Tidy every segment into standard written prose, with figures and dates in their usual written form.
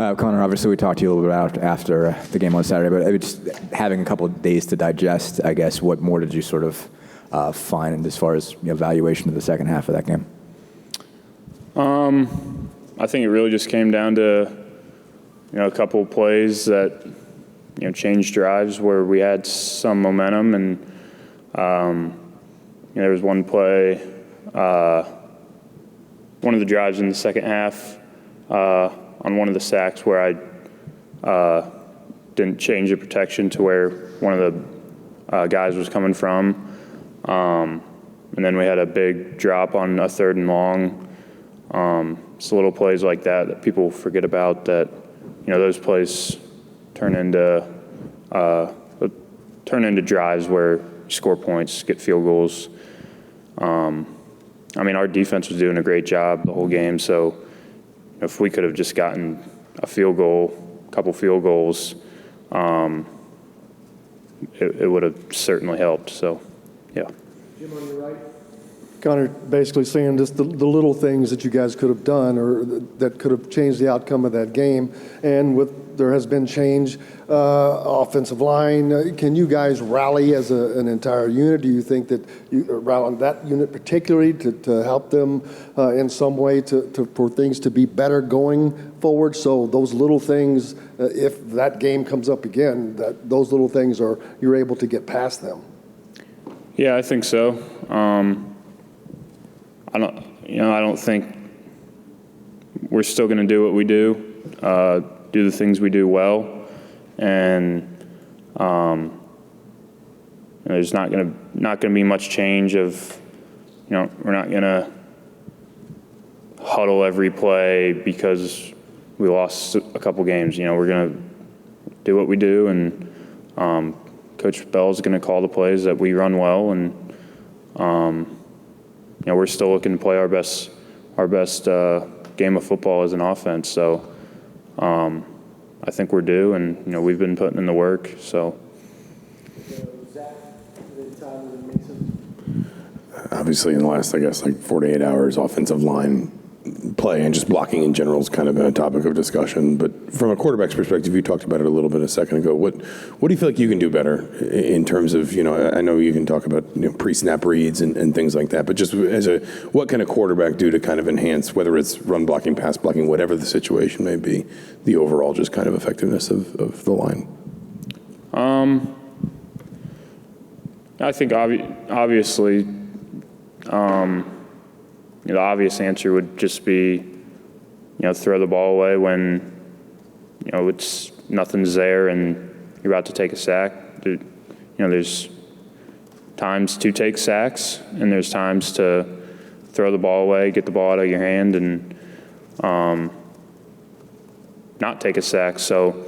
Connor, obviously we talked to you a little bit about after the game on Saturday, but just having a couple of days to digest, I guess, what more did you sort of find as far as evaluation of the second half of that game? I think it really just came down to, a couple of plays that, changed drives where we had some momentum, and there was one play, one of the drives in the second half on one of the sacks where I didn't change the protection to where one of the guys was coming from. And then we had a big drop on a 3rd and long. It's little plays like that people forget about that, those plays turn into drives where you score points, get field goals. Our defense was doing a great job the whole game, so if we could have just gotten a field goal, a couple field goals, it would have certainly helped. So, yeah. Jim, on your right. Connor basically saying just the little things that you guys could have done or that could have changed the outcome of that game. And there has been change, offensive line. Can you guys rally as an entire unit? Do you think that you rally on that unit particularly to help them in some way for things to be better going forward? So those little things, if that game comes up again, those little things you're able to get past them. Yeah, I think so. I don't think we're still going to do what we do, do the things we do well, and there's not going to be much change of, we're not going to huddle every play because we lost a couple games. We're going to do what we do, and Coach Bell's going to call the plays that we run well, and we're still looking to play our best game of football as an offense. So I think we're due, and we've been putting in the work. So. Obviously, in the last, 4 to 8 hours, offensive line play and just blocking in general is kind of a topic of discussion. But from a quarterback's perspective, you talked about it a little bit a second ago. What do you feel like you can do better in terms of, I know you can talk about pre-snap reads and things like that, but just what can a quarterback do to kind of enhance, whether it's run blocking, pass blocking, whatever the situation may be, the overall just kind of effectiveness of the line? I think obviously, the obvious answer would just be, throw the ball away when, it's nothing's there and you're about to take a sack. There's times to take sacks and there's times to throw the ball away, get the ball out of your hand, and not take a sack. So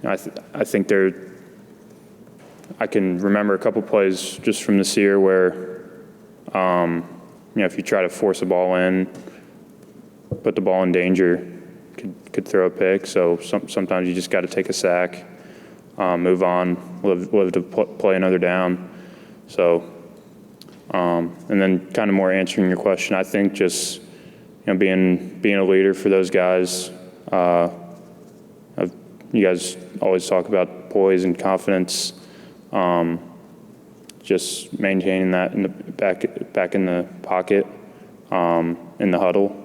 I think I can remember a couple plays just from this year where, if you try to force a ball in, put the ball in danger, could throw a pick. So sometimes you just got to take a sack, move on, live to play another down. So, and then kind of more answering your question, I think just being a leader for those guys. You guys always talk about poise and confidence. Just maintaining that in the back in the pocket, in the huddle,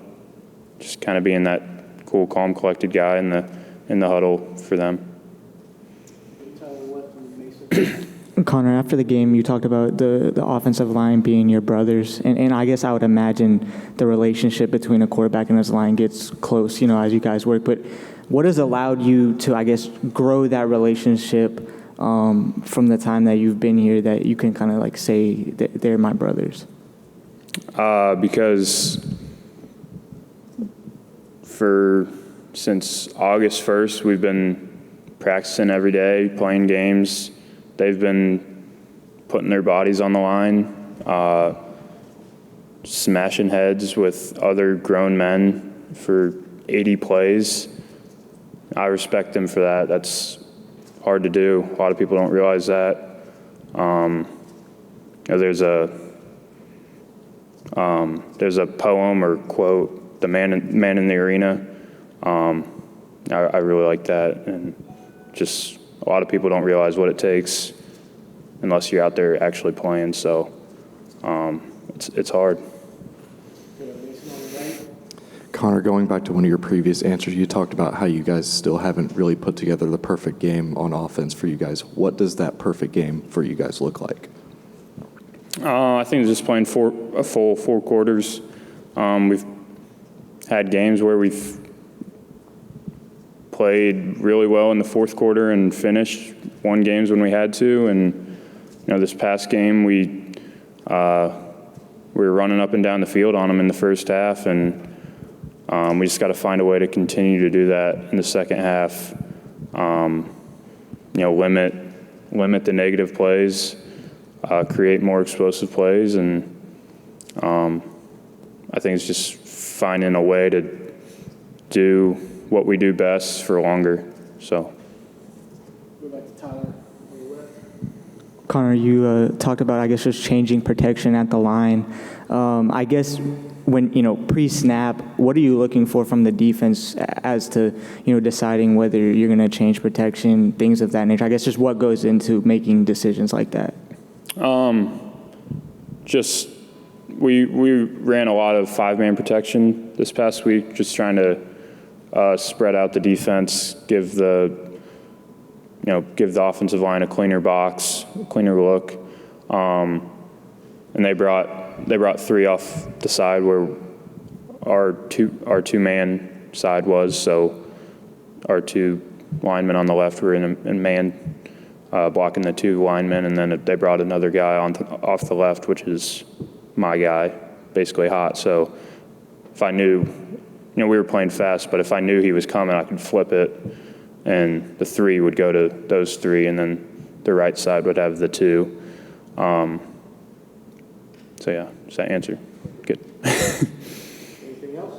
just kind of being that cool, calm, collected guy in the huddle for them. Connor, after the game, you talked about the offensive line being your brothers, and I guess I would imagine the relationship between a quarterback and his line gets close, as you guys work. But what has allowed you to, I guess, grow that relationship from the time that you've been here, that you can kind of say that they're my brothers? Because since August 1st, we've been practicing every day, playing games. They've been putting their bodies on the line, smashing heads with other grown men for 80 plays. I respect them for that. That's hard to do. A lot of people don't realize that. There's a poem or quote, "The man in the arena." I really like that, and just a lot of people don't realize what it takes unless you're out there actually playing. So it's hard. Connor, going back to one of your previous answers, you talked about how you guys still haven't really put together the perfect game on offense for you guys. What does that perfect game for you guys look like? I think it's just playing a full 4 quarters. We've had games where we've played really well in the 4th quarter and finished, won games when we had to. And this past game we were running up and down the field on them in the first half, and we just got to find a way to continue to do that in the second half. Limit the negative plays, create more explosive plays, and I think it's just finding a way to do what we do best for longer. So. Go back to Tyler. Connor, you talked about, I guess, just changing protection at the line. I guess when, pre-snap, what are you looking for from the defense as to, deciding whether you're going to change protection, things of that nature? I guess just what goes into making decisions like that? Just we ran a lot of 5-man protection this past week, just trying to spread out the defense, give the offensive line a cleaner box, a cleaner look. And they brought 3 off the side where our two-man side was. So our 2 linemen on the left were in man blocking the 2 linemen, and then they brought another guy off the left, which is my guy, basically hot. So if I knew, we were playing fast, but if I knew he was coming, I could flip it, and the 3 would go to those 3, and then the right side would have the 2. So yeah, does that answer? Good. Anything else?